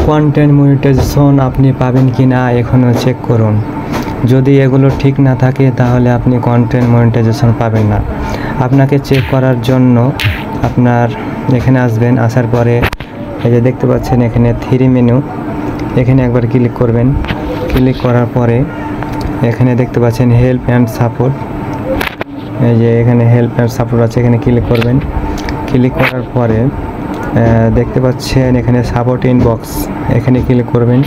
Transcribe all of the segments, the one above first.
Content monetization আপনি পাবেন কি না এখনও চেক করুন। যদি এগুলো ঠিক না থাকে তাহলে আপনি কন্টেন্ট মনিটাইজেশন পাবেন না। আপনাকে চেক করার জন্য আপনার এখানে আসবেন, আসার পরে এই যে দেখতে পাচ্ছেন এখানে 3 মেনু, এখানে একবার ক্লিক করবেন। ক্লিক করার পরে এখানে দেখতে পাচ্ছেন হেল্প অ্যান্ড সাপোর্ট, এই যে এখানে হেল্প অ্যান্ড সাপোর্ট আছে, এখানে ক্লিক করবেন। ক্লিক করার পরে দেখতে পাচ্ছেন এখানে সাপোর্ট ইনবক্স, এখানে ক্লিক করবেন।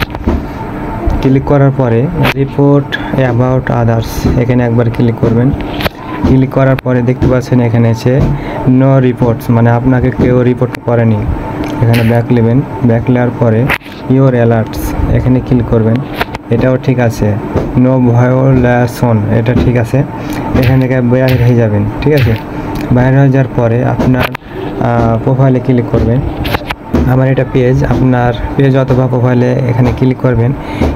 ক্লিক করার পরে রিপোর্ট অ্যাবাউট আদার্স, এখানে একবার ক্লিক করবেন। ক্লিক করার পরে দেখতে পাচ্ছেন এখানে আছে নো রিপোর্টস, মানে আপনাকে কেউ রিপোর্ট করেনি। এখানে ব্যাক নেবেন, ব্যাক নেওয়ার পরে ইওর অ্যালার্টস, এখানে ক্লিক করবেন। এটাও ঠিক আছে। নো ভায়োলেশন, এটা ঠিক আছে। এখান থেকে বাইরে হয়ে যাবেন, ঠিক আছে। বাইরে হয়ে যাওয়ার পরে আপনার প্রোফাইলে ক্লিক করবেন। আমার এটা পেজ, আপনার পেজ অথবা প্রোফাইলে এখানে ক্লিক করবেন।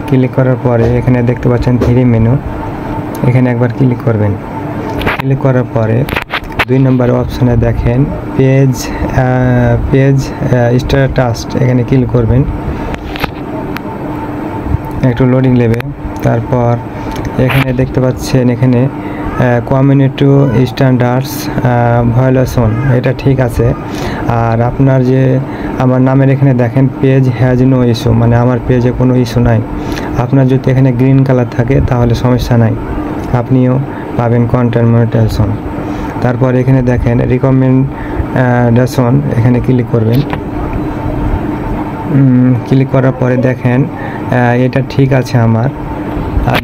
ক্লিক করার পরে এখানে দেখতে পাচ্ছেন 3 মেনু, এখানে একবার ক্লিক করবেন। ক্লিক করার পরে 2 নম্বর অপশানে দেখেন পেজ স্ট্যাটাস, এখানে ক্লিক করবেন। একটু লোডিং নেবে। তারপর এখানে দেখতে পাচ্ছেন এখানে কমিউনিটি স্ট্যান্ডার্ডস ভায়োলেশন, এটা ঠিক আছে। আর আপনার যে আমার নামের এখানে দেখেন পেজ হ্যাজ নো ইস্যু, মানে আমার পেজে কোনো ইস্যু নাই। আপনার যদি এখানে গ্রিন কালার থাকে তাহলে সমস্যা নাই, আপনিও পাবেন কন্টেন্ট মনিটাইজেশন। তারপর এখানে দেখেন রিকমেন্ডেশন, এখানে ক্লিক করবেন। ক্লিক করার পরে দেখেন এটা ঠিক আছে আমার। আর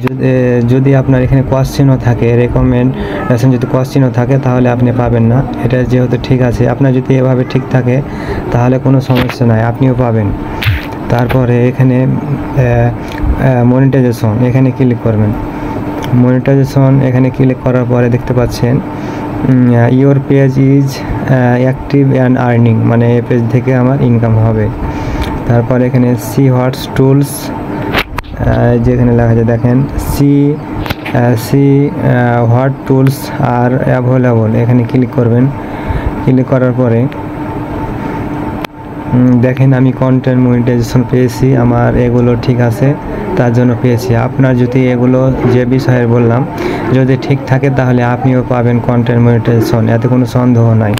যদি আপনার এখানে কোশ্চেনও থাকে, রেকমেন্ডেশন যদি কোশ্চেনও থাকে তাহলে আপনি পাবেন না। এটা যেহেতু ঠিক আছে, আপনার যদি এভাবে ঠিক থাকে তাহলে কোনো সমস্যা নাই, আপনিও পাবেন। তারপরে এখানে মনিটাইজেশন, এখানে ক্লিক করবেন। মনিটাইজেশন এখানে ক্লিক করার পরে দেখতে পাচ্ছেন your page is active and earning, মানে এই পেজ থেকে আমার ইনকাম হবে। তারপর এখানে সি হোয়াটস টুলস, যেখানে লেখা আছে দেখেন see what tools are available, এখানে ক্লিক করবেন। ক্লিক করার পরে দেখেন আমি কন্টেন্ট মনিটাইজেশন পেয়েছি, আমার এগুলো ঠিক আছে, তার জন্য পেয়েছি। আপনার যদি এগুলো যে বিষয়ে বললাম যদি ঠিক থাকে তাহলে আপনিও পাবেন কন্টেন্ট মনিটাইজেশন, এতে কোনো সন্দেহ নাই।